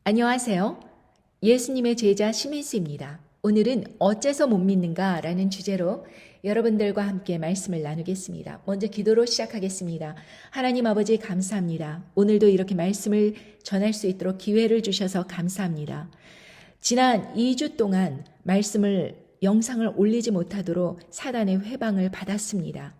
안녕하세요. 예수님의 제자 시민스입니다. 오늘은 어째서 못 믿는가 라는 주제로 여러분들과 함께 말씀을 나누겠습니다. 먼저 기도로 시작하겠습니다. 하나님 아버지 감사합니다. 오늘도 이렇게 말씀을 전할 수 있도록 기회를 주셔서 감사합니다. 지난 2주 동안 영상을 올리지 못하도록 사단의 회방을 받았습니다.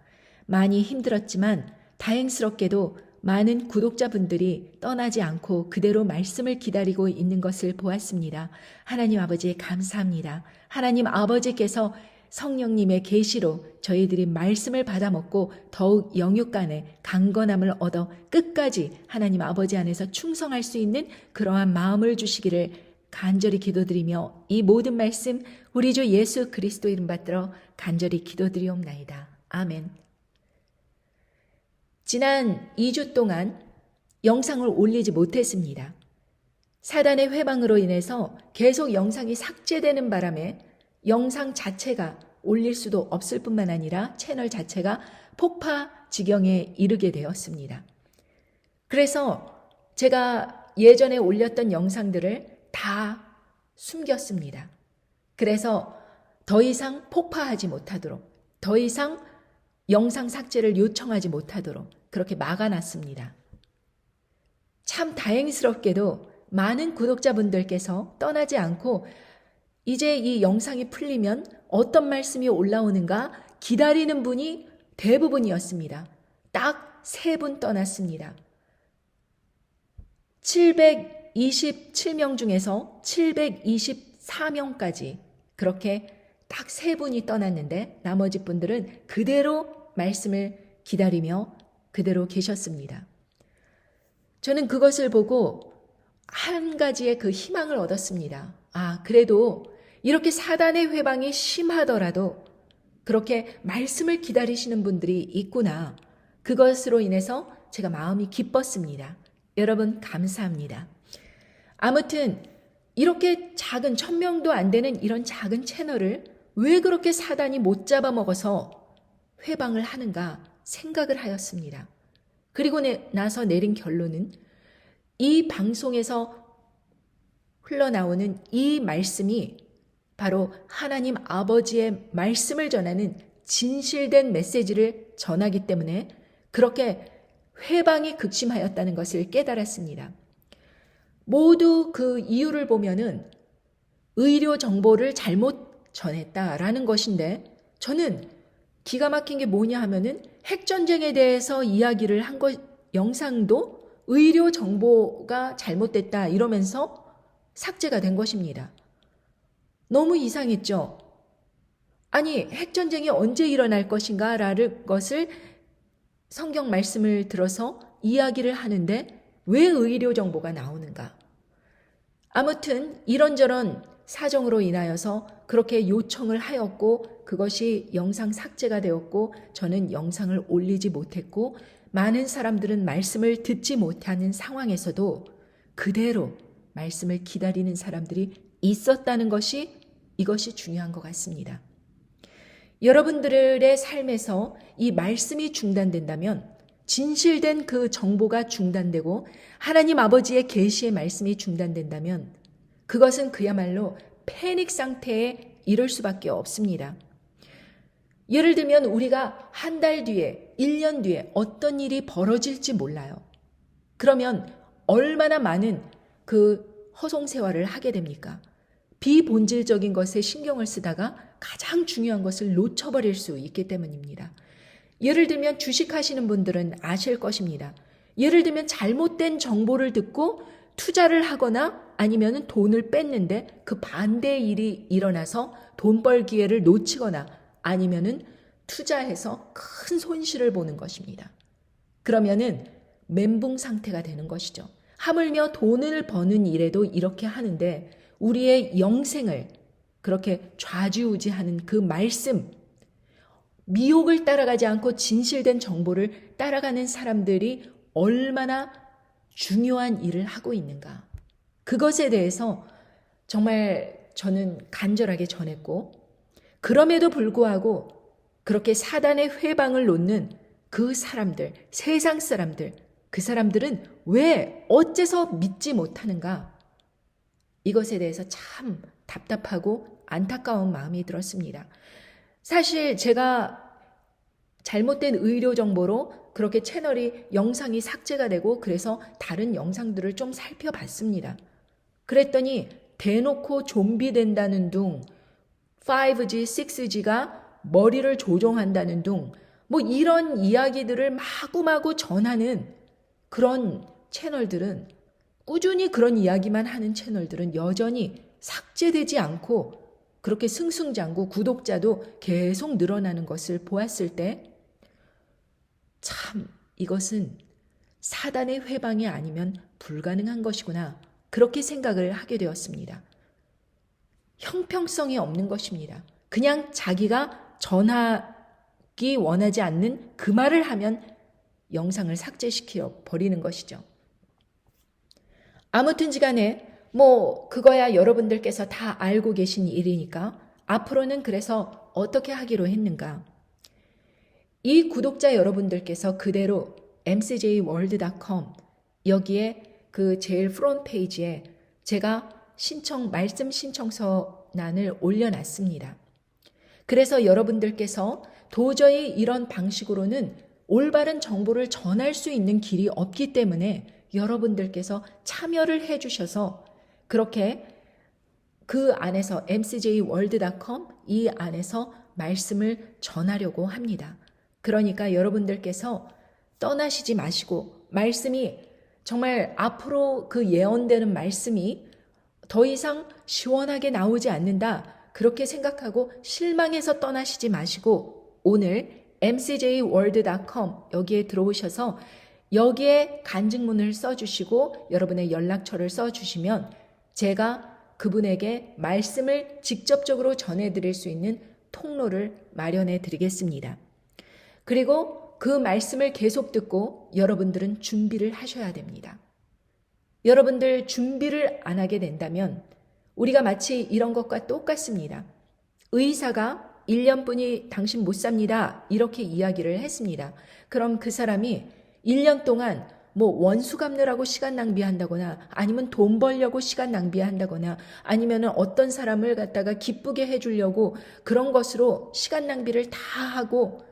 많이 힘들었지만 다행스럽게도 많은 구독자분들이 떠나지 않고 그대로 말씀을 기다리고 있는 것을 보았습니다. 하나님 아버지 감사합니다. 하나님 아버지께서 성령님의 계시로 저희들이 말씀을 받아먹고 더욱 영육간에 강건함을 얻어 끝까지 하나님 아버지 안에서 충성할 수 있는 그러한 마음을 주시기를 간절히 기도드리며 이 모든 말씀 우리 주 예수 그리스도 이름 받들어 간절히 기도드리옵나이다. 아멘. 지난 2주 동안 영상을 올리지 못했습니다. 사단의 회방으로 인해서 계속 영상이 삭제되는 바람에 영상 자체가 올릴 수도 없을 뿐만 아니라 채널 자체가 폭파 지경에 이르게 되었습니다. 그래서 제가 예전에 올렸던 영상들을 다 숨겼습니다. 그래서 더 이상 폭파하지 못하도록, 더 이상 영상 삭제를 요청하지 못하도록 그렇게 막아놨습니다. 참 다행스럽게도 많은 구독자분들께서 떠나지 않고 이제 이 영상이 풀리면 어떤 말씀이 올라오는가 기다리는 분이 대부분이었습니다. 딱 3분 떠났습니다. 727명 중에서 724명까지 그렇게 딱 3분이 떠났는데 나머지 분들은 그대로 말씀을 기다리며 그대로 계셨습니다. 저는 그것을 보고 한 가지의 그 희망을 얻었습니다. 그래도 이렇게 사단의 회방이 심하더라도 그렇게 말씀을 기다리시는 분들이 있구나. 그것으로 인해서 제가 마음이 기뻤습니다. 여러분 감사합니다. 아무튼 이렇게 작은 1000명도 안 되는 이런 작은 채널을 왜 그렇게 사단이 못 잡아먹어서 회방을 하는가 생각을 하였습니다. 그리고 나서 내린 결론은 이 방송에서 흘러나오는 이 말씀이 바로 하나님 아버지의 말씀을 전하는 진실된 메시지를 전하기 때문에 그렇게 회방이 극심하였다는 것을 깨달았습니다. 모두 그 이유를 보면은 의료 정보를 잘못 전했다라는 것인데 저는 기가 막힌 게 뭐냐 하면은 핵전쟁에 대해서 이야기를 한 영상도 의료 정보가 잘못됐다 이러면서 삭제가 된 것입니다. 너무 이상했죠? 아니 핵전쟁이 언제 일어날 것인가 라는 것을 성경 말씀을 들어서 이야기를 하는데 왜 의료 정보가 나오는가? 아무튼 이런저런 사정으로 인하여서 그렇게 요청을 하였고 그것이 영상 삭제가 되었고 저는 영상을 올리지 못했고 많은 사람들은 말씀을 듣지 못하는 상황에서도 그대로 말씀을 기다리는 사람들이 있었다는 것이 이것이 중요한 것 같습니다. 여러분들의 삶에서 이 말씀이 중단된다면 진실된 그 정보가 중단되고 하나님 아버지의 계시의 말씀이 중단된다면 그것은 그야말로 패닉 상태에 이를 수밖에 없습니다. 예를 들면 우리가 한 달 뒤에, 1년 뒤에 어떤 일이 벌어질지 몰라요. 그러면 얼마나 많은 그 허송세월을 하게 됩니까? 비본질적인 것에 신경을 쓰다가 가장 중요한 것을 놓쳐버릴 수 있기 때문입니다. 예를 들면 주식하시는 분들은 아실 것입니다. 예를 들면 잘못된 정보를 듣고 투자를 하거나 아니면 돈을 뺐는데 그 반대의 일이 일어나서 돈 벌 기회를 놓치거나 아니면 투자해서 큰 손실을 보는 것입니다. 그러면은 멘붕 상태가 되는 것이죠. 하물며 돈을 버는 일에도 이렇게 하는데 우리의 영생을 그렇게 좌지우지하는 그 말씀, 미혹을 따라가지 않고 진실된 정보를 따라가는 사람들이 얼마나 중요한 일을 하고 있는가. 그것에 대해서 정말 저는 간절하게 전했고 그럼에도 불구하고 그렇게 사단의 회방을 놓는 그 사람들, 세상 사람들, 그 사람들은 왜 어째서 믿지 못하는가? 이것에 대해서 참 답답하고 안타까운 마음이 들었습니다. 사실 제가 잘못된 의료 정보로 그렇게 채널이 영상이 삭제가 되고 그래서 다른 영상들을 좀 살펴봤습니다. 그랬더니 대놓고 좀비 된다는 둥, 5G, 6G가 머리를 조종한다는 둥, 뭐 이런 이야기들을 마구마구 전하는 그런 채널들은, 꾸준히 그런 이야기만 하는 채널들은 여전히 삭제되지 않고 그렇게 승승장구 구독자도 계속 늘어나는 것을 보았을 때 참 이것은 사단의 회방이 아니면 불가능한 것이구나, 그렇게 생각을 하게 되었습니다. 형평성이 없는 것입니다. 그냥 자기가 전하기 원하지 않는 그 말을 하면 영상을 삭제시켜 버리는 것이죠. 아무튼지 간에 뭐 그거야 여러분들께서 다 알고 계신 일이니까 앞으로는 그래서 어떻게 하기로 했는가. 이 구독자 여러분들께서 그대로 mcjworld.com 여기에 그 제일 프론트 페이지에 제가 말씀 신청서란을 올려놨습니다. 그래서 여러분들께서 도저히 이런 방식으로는 올바른 정보를 전할 수 있는 길이 없기 때문에 여러분들께서 참여를 해주셔서 그렇게 그 안에서 mcjworld.com 이 안에서 말씀을 전하려고 합니다. 그러니까 여러분들께서 떠나시지 마시고 말씀이 정말 앞으로 그 예언되는 말씀이 더 이상 시원하게 나오지 않는다, 그렇게 생각하고 실망해서 떠나시지 마시고 오늘 mcjworld.com 여기에 들어오셔서 여기에 간증문을 써주시고 여러분의 연락처를 써주시면 제가 그분에게 말씀을 직접적으로 전해드릴 수 있는 통로를 마련해 드리겠습니다. 그리고 그 말씀을 계속 듣고 여러분들은 준비를 하셔야 됩니다. 여러분들 준비를 안 하게 된다면 우리가 마치 이런 것과 똑같습니다. 의사가 1년뿐이 당신 못 삽니다, 이렇게 이야기를 했습니다. 그럼 그 사람이 1년 동안 뭐 원수 갚느라고 시간 낭비한다거나 아니면 돈 벌려고 시간 낭비한다거나 아니면 어떤 사람을 갖다가 기쁘게 해주려고 그런 것으로 시간 낭비를 다 하고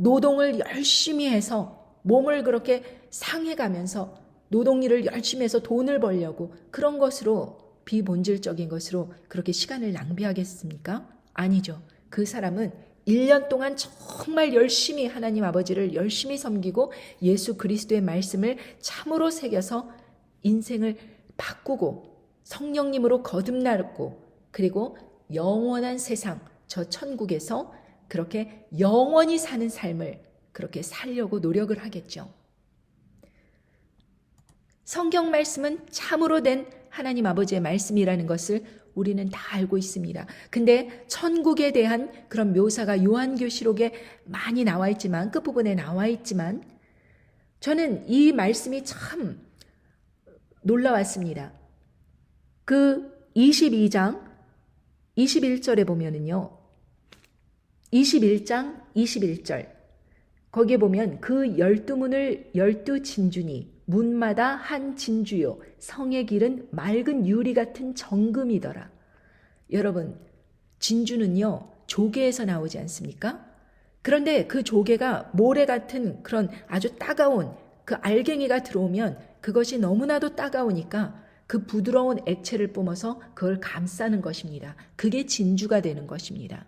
노동을 열심히 해서 몸을 그렇게 상해가면서 노동일을 열심히 해서 돈을 벌려고 그런 것으로, 비본질적인 것으로 그렇게 시간을 낭비하겠습니까? 아니죠. 그 사람은 1년 동안 정말 열심히 하나님 아버지를 열심히 섬기고 예수 그리스도의 말씀을 참으로 새겨서 인생을 바꾸고 성령님으로 거듭나고 그리고 영원한 세상, 저 천국에서 그렇게 영원히 사는 삶을 그렇게 살려고 노력을 하겠죠. 성경 말씀은 참으로 된 하나님 아버지의 말씀이라는 것을 우리는 다 알고 있습니다. 근데 천국에 대한 그런 묘사가 요한계시록에 많이 나와 있지만, 끝부분에 나와 있지만 저는 이 말씀이 참 놀라웠습니다. 그 22장 21절에 보면은요. 21장 21절 거기에 보면 그 12문을 12진주니 문마다 한 진주요 성의 길은 맑은 유리 같은 정금이더라. 여러분, 진주는요 조개에서 나오지 않습니까? 그런데 그 조개가 모래 같은 그런 아주 따가운 그 알갱이가 들어오면 그것이 너무나도 따가우니까 그 부드러운 액체를 뿜어서 그걸 감싸는 것입니다. 그게 진주가 되는 것입니다.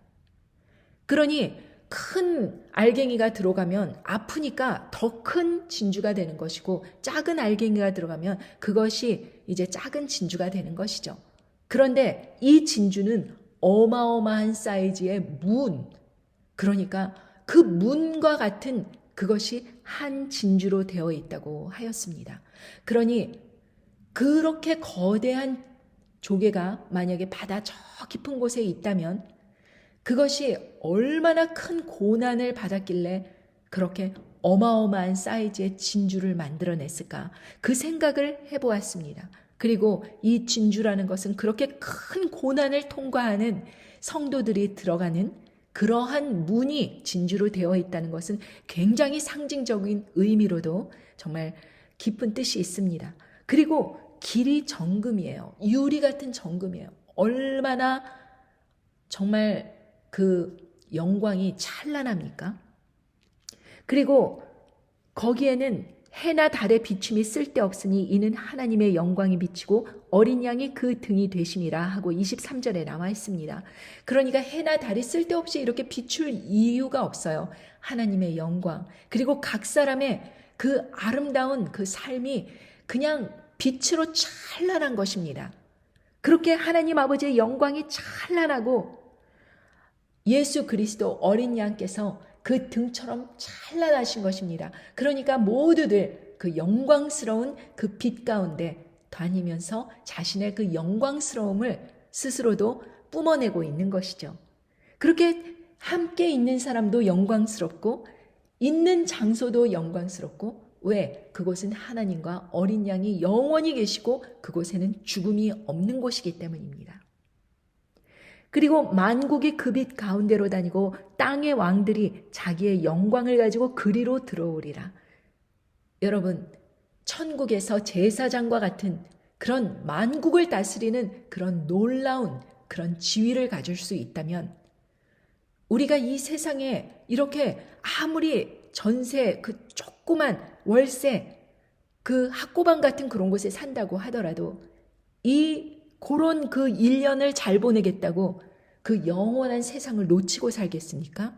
그러니 큰 알갱이가 들어가면 아프니까 더 큰 진주가 되는 것이고 작은 알갱이가 들어가면 그것이 이제 작은 진주가 되는 것이죠. 그런데 이 진주는 어마어마한 사이즈의 문, 그러니까 그 문과 같은 그것이 한 진주로 되어 있다고 하였습니다. 그러니 그렇게 거대한 조개가 만약에 바다 저 깊은 곳에 있다면 그것이 얼마나 큰 고난을 받았길래 그렇게 어마어마한 사이즈의 진주를 만들어냈을까, 그 생각을 해보았습니다. 그리고 이 진주라는 것은 그렇게 큰 고난을 통과하는 성도들이 들어가는 그러한 문이 진주로 되어 있다는 것은 굉장히 상징적인 의미로도 정말 깊은 뜻이 있습니다. 그리고 길이 정금이에요. 유리 같은 정금이에요. 얼마나 정말 그 영광이 찬란합니까? 그리고 거기에는 해나 달의 비춤이 쓸데없으니 이는 하나님의 영광이 비치고 어린 양이 그 등이 되심이라 하고 23절에 나와 있습니다. 그러니까 해나 달이 쓸데없이 이렇게 비출 이유가 없어요. 하나님의 영광, 그리고 각 사람의 그 아름다운 그 삶이 그냥 빛으로 찬란한 것입니다. 그렇게 하나님 아버지의 영광이 찬란하고 예수 그리스도 어린 양께서 그 등처럼 찬란하신 것입니다. 그러니까 모두들 그 영광스러운 그 빛 가운데 다니면서 자신의 그 영광스러움을 스스로도 뿜어내고 있는 것이죠. 그렇게 함께 있는 사람도 영광스럽고 있는 장소도 영광스럽고, 왜? 그곳은 하나님과 어린 양이 영원히 계시고 그곳에는 죽음이 없는 곳이기 때문입니다. 그리고 만국이 그 빛 가운데로 다니고 땅의 왕들이 자기의 영광을 가지고 그리로 들어오리라. 여러분, 천국에서 제사장과 같은 그런 만국을 다스리는 그런 놀라운 그런 지위를 가질 수 있다면, 우리가 이 세상에 이렇게 아무리 전세, 그 조그만 월세, 그 학고방 같은 그런 곳에 산다고 하더라도 그런 그 1년을 잘 보내겠다고 그 영원한 세상을 놓치고 살겠습니까?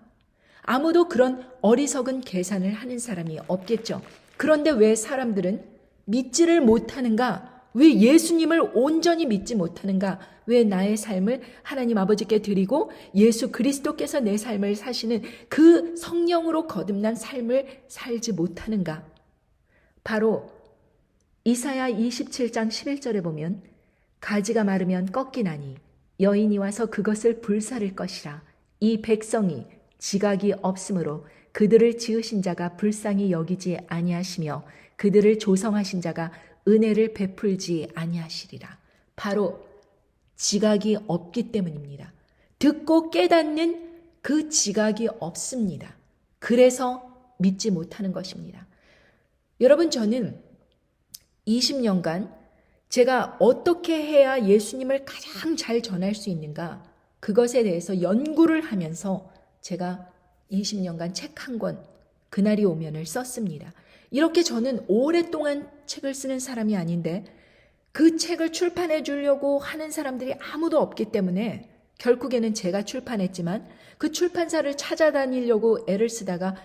아무도 그런 어리석은 계산을 하는 사람이 없겠죠. 그런데 왜 사람들은 믿지를 못하는가? 왜 예수님을 온전히 믿지 못하는가? 왜 나의 삶을 하나님 아버지께 드리고 예수 그리스도께서 내 삶을 사시는 그 성령으로 거듭난 삶을 살지 못하는가? 바로 이사야 27장 11절에 보면 가지가 마르면 꺾이나니 여인이 와서 그것을 불사를 것이라. 이 백성이 지각이 없으므로 그들을 지으신 자가 불쌍히 여기지 아니하시며 그들을 조성하신 자가 은혜를 베풀지 아니하시리라. 바로 지각이 없기 때문입니다. 듣고 깨닫는 그 지각이 없습니다. 그래서 믿지 못하는 것입니다. 여러분, 저는 20년간 제가 어떻게 해야 예수님을 가장 잘 전할 수 있는가, 그것에 대해서 연구를 하면서 제가 20년간 책 한 권, 그날이 오면을 썼습니다. 이렇게 저는 오랫동안 책을 쓰는 사람이 아닌데 그 책을 출판해 주려고 하는 사람들이 아무도 없기 때문에 결국에는 제가 출판했지만 그 출판사를 찾아다니려고 애를 쓰다가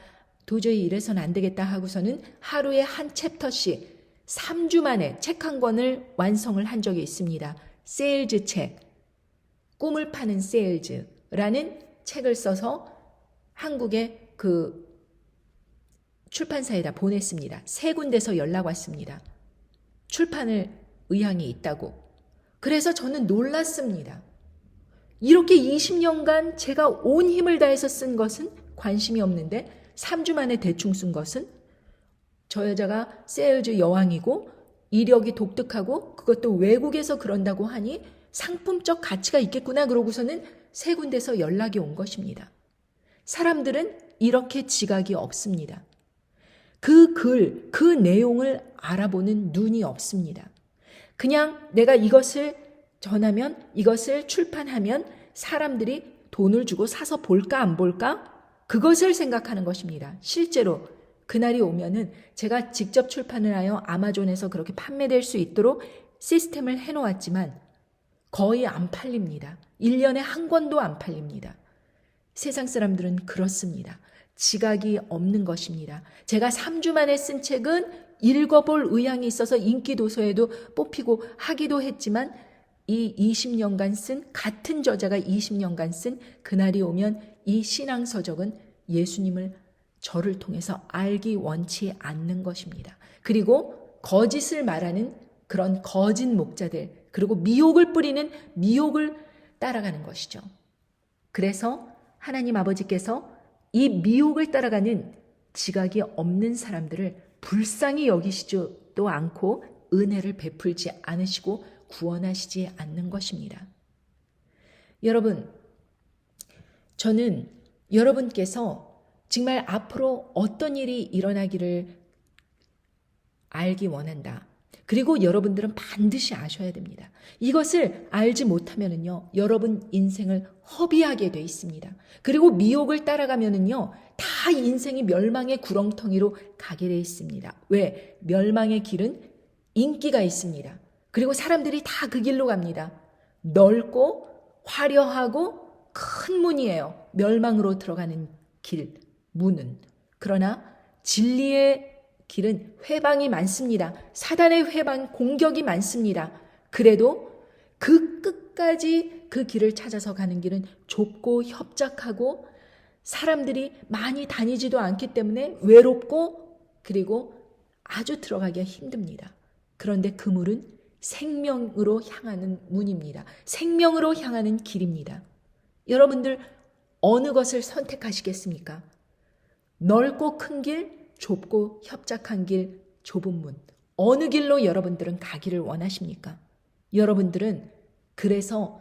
도저히 이래서는 안 되겠다 하고서는 하루에 한 챕터씩 3주 만에 책 한 권을 완성을 한 적이 있습니다. 세일즈 책, 꿈을 파는 세일즈라는 책을 써서 한국의 그 출판사에다 보냈습니다. 3군데서 연락 왔습니다. 출판을 의향이 있다고. 그래서 저는 놀랐습니다. 이렇게 20년간 제가 온 힘을 다해서 쓴 것은 관심이 없는데 3주 만에 대충 쓴 것은, 저 여자가 세일즈 여왕이고 이력이 독특하고 그것도 외국에서 그런다고 하니 상품적 가치가 있겠구나 그러고서는 3군데서 연락이 온 것입니다. 사람들은 이렇게 지각이 없습니다. 그 글, 그 내용을 알아보는 눈이 없습니다. 그냥 내가 이것을 전하면, 이것을 출판하면 사람들이 돈을 주고 사서 볼까 안 볼까? 그것을 생각하는 것입니다. 실제로 그날이 오면은 제가 직접 출판을 하여 아마존에서 그렇게 판매될 수 있도록 시스템을 해놓았지만 거의 안 팔립니다. 1년에 한 권도 안 팔립니다. 세상 사람들은 그렇습니다. 지각이 없는 것입니다. 제가 3주 만에 쓴 책은 읽어볼 의향이 있어서 인기 도서에도 뽑히고 하기도 했지만 이 20년간 쓴, 같은 저자가 20년간 쓴 그날이 오면 이 신앙서적은 예수님을 저를 통해서 알기 원치 않는 것입니다. 그리고 거짓을 말하는 그런 거짓 목자들, 그리고 미혹을 뿌리는 미혹을 따라가는 것이죠. 그래서 하나님 아버지께서 이 미혹을 따라가는 지각이 없는 사람들을 불쌍히 여기시지도 않고 은혜를 베풀지 않으시고 구원하시지 않는 것입니다. 여러분, 저는 여러분께서 정말 앞으로 어떤 일이 일어나기를 알기 원한다. 그리고 여러분들은 반드시 아셔야 됩니다. 이것을 알지 못하면은요, 여러분 인생을 허비하게 돼 있습니다. 그리고 미혹을 따라가면은요, 다 인생이 멸망의 구렁텅이로 가게 돼 있습니다. 왜? 멸망의 길은 인기가 있습니다. 그리고 사람들이 다 그 길로 갑니다. 넓고 화려하고 큰 문이에요. 멸망으로 들어가는 길, 문은. 그러나 진리의 길은 회방이 많습니다. 사단의 회방, 공격이 많습니다. 그래도 그 끝까지 그 길을 찾아서 가는 길은 좁고 협착하고 사람들이 많이 다니지도 않기 때문에 외롭고 그리고 아주 들어가기가 힘듭니다. 그런데 그 문은 생명으로 향하는 문입니다. 생명으로 향하는 길입니다. 여러분들 어느 것을 선택하시겠습니까? 넓고 큰 길, 좁고 협착한 길, 좁은 문. 어느 길로 여러분들은 가기를 원하십니까? 여러분들은 그래서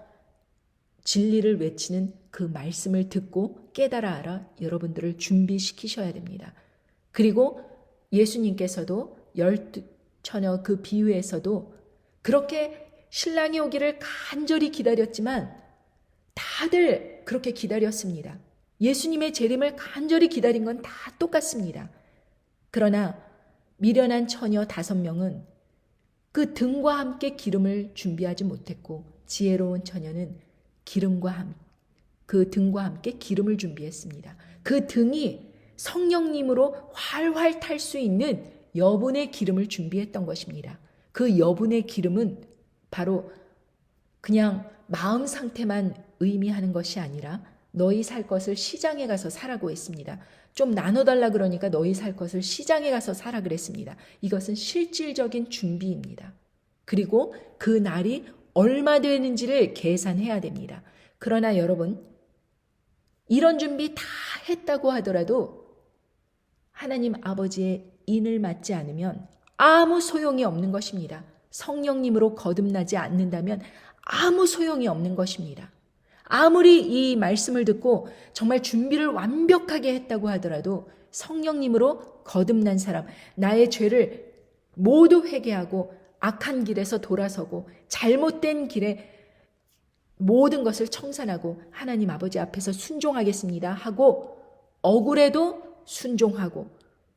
진리를 외치는 그 말씀을 듣고 깨달아 알아 여러분들을 준비시키셔야 됩니다. 그리고 예수님께서도 12처녀 그 비유에서도 그렇게 신랑이 오기를 간절히 기다렸지만 다들 그렇게 기다렸습니다. 예수님의 재림을 간절히 기다린 건 다 똑같습니다. 그러나 미련한 처녀 5명은 그 등과 함께 기름을 준비하지 못했고 지혜로운 처녀는 그 등과 함께 기름을 준비했습니다. 그 등이 성령님으로 활활 탈 수 있는 여분의 기름을 준비했던 것입니다. 그 여분의 기름은 바로 그냥 마음 상태만 의미하는 것이 아니라 너희 살 것을 시장에 가서 사라고 했습니다. 좀 나눠달라 그러니까 너희 살 것을 시장에 가서 사라 그랬습니다. 이것은 실질적인 준비입니다. 그리고 그 날이 얼마 되는지를 계산해야 됩니다. 그러나 여러분, 이런 준비 다 했다고 하더라도 하나님 아버지의 인을 맞지 않으면 아무 소용이 없는 것입니다. 성령님으로 거듭나지 않는다면 아무 소용이 없는 것입니다. 아무리 이 말씀을 듣고 정말 준비를 완벽하게 했다고 하더라도 성령님으로 거듭난 사람, 나의 죄를 모두 회개하고 악한 길에서 돌아서고 잘못된 길에 모든 것을 청산하고 하나님 아버지 앞에서 순종하겠습니다 하고 억울해도 순종하고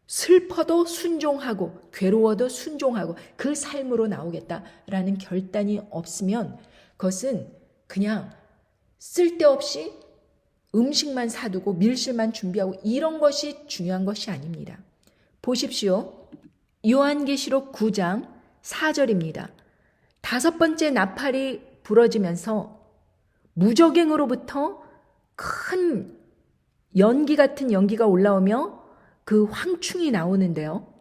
슬퍼도 순종하고 괴로워도 순종하고 그 삶으로 나오겠다라는 결단이 없으면 그것은 그냥 쓸데없이 음식만 사두고 밀실만 준비하고 이런 것이 중요한 것이 아닙니다. 보십시오. 요한계시록 9장 4절입니다. 5번째 나팔이 부러지면서 무저갱으로부터 큰 연기 같은 연기가 올라오며 그 황충이 나오는데요.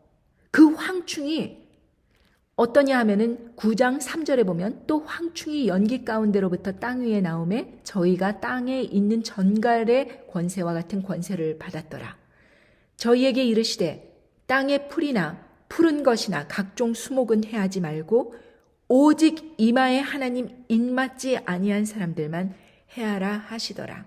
그 황충이 어떠냐 하면은 9장 3절에 보면 또 황충이 연기 가운데로부터 땅 위에 나오매 저희가 땅에 있는 전갈의 권세와 같은 권세를 받았더라. 저희에게 이르시되 땅의 풀이나 푸른 것이나 각종 수목은 해하지 말고 오직 이마에 하나님 인맞지 아니한 사람들만 해하라 하시더라.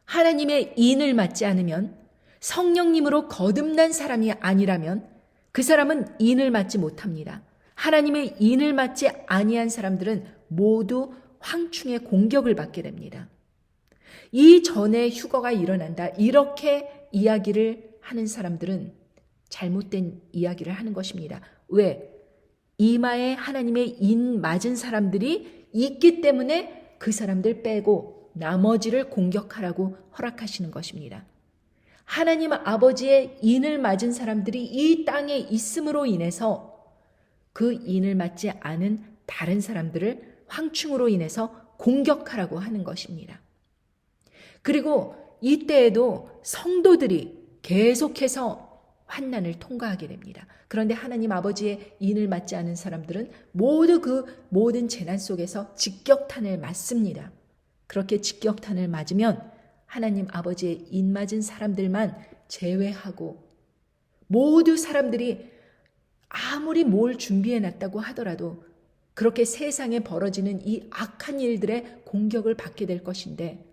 하나님의 인을 맞지 않으면 성령님으로 거듭난 사람이 아니라면 그 사람은 인을 맞지 못합니다. 하나님의 인을 맞지 아니한 사람들은 모두 황충의 공격을 받게 됩니다. 이전에 휴거가 일어난다. 이렇게 이야기를 하는 사람들은 잘못된 이야기를 하는 것입니다. 왜? 이마에 하나님의 인 맞은 사람들이 있기 때문에 그 사람들 빼고 나머지를 공격하라고 허락하시는 것입니다. 하나님 아버지의 인을 맞은 사람들이 이 땅에 있음으로 인해서 그 인을 맞지 않은 다른 사람들을 황충으로 인해서 공격하라고 하는 것입니다. 그리고 이때에도 성도들이 계속해서 환난을 통과하게 됩니다. 그런데 하나님 아버지의 인을 맞지 않은 사람들은 모두 그 모든 재난 속에서 직격탄을 맞습니다. 그렇게 직격탄을 맞으면 하나님 아버지의 인 맞은 사람들만 제외하고 모두 사람들이 아무리 뭘 준비해놨다고 하더라도 그렇게 세상에 벌어지는 이 악한 일들의 공격을 받게 될 것인데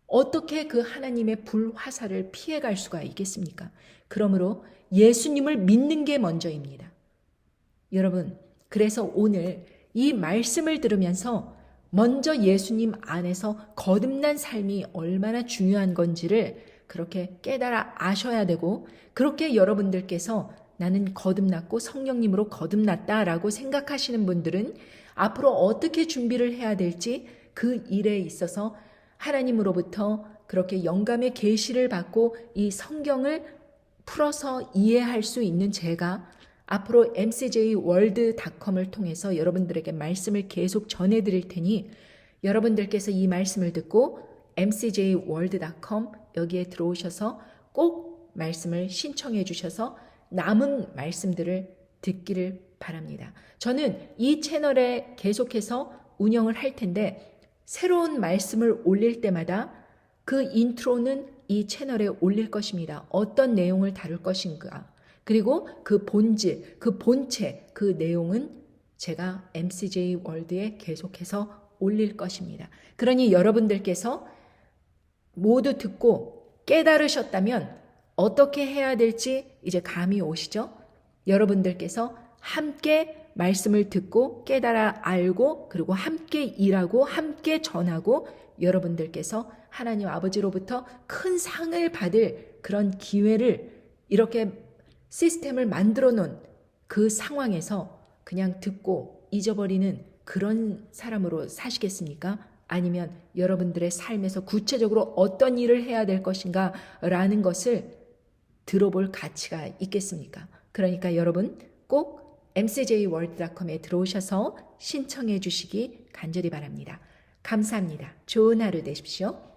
어떻게 그 하나님의 불화살을 피해갈 수가 있겠습니까? 그러므로 예수님을 믿는 게 먼저입니다. 여러분, 그래서 오늘 이 말씀을 들으면서 먼저 예수님 안에서 거듭난 삶이 얼마나 중요한 건지를 그렇게 깨달아 아셔야 되고, 그렇게 여러분들께서 나는 거듭났고 성령님으로 거듭났다라고 생각하시는 분들은 앞으로 어떻게 준비를 해야 될지 그 일에 있어서 하나님으로부터 그렇게 영감의 계시를 받고 이 성경을 풀어서 이해할 수 있는 제가 앞으로 mcjworld.com을 통해서 여러분들에게 말씀을 계속 전해드릴 테니, 여러분들께서 이 말씀을 듣고 mcjworld.com 여기에 들어오셔서 꼭 말씀을 신청해 주셔서 남은 말씀들을 듣기를 바랍니다. 저는 이 채널에 계속해서 운영을 할 텐데, 새로운 말씀을 올릴 때마다 그 인트로는 이 채널에 올릴 것입니다. 어떤 내용을 다룰 것인가, 그리고 그 본질, 그 본체, 그 내용은 제가 MCJ 월드에 계속해서 올릴 것입니다. 그러니 여러분들께서 모두 듣고 깨달으셨다면 어떻게 해야 될지 이제 감이 오시죠? 여러분들께서 함께 말씀을 듣고 깨달아 알고, 그리고 함께 일하고 함께 전하고, 여러분들께서 하나님 아버지로부터 큰 상을 받을 그런 기회를, 이렇게 시스템을 만들어 놓은 그 상황에서 그냥 듣고 잊어버리는 그런 사람으로 사시겠습니까? 아니면 여러분들의 삶에서 구체적으로 어떤 일을 해야 될 것인가 라는 것을 들어볼 가치가 있겠습니까? 그러니까 여러분 꼭 mcjworld.com에 들어오셔서 신청해 주시기 간절히 바랍니다. 감사합니다. 좋은 하루 되십시오.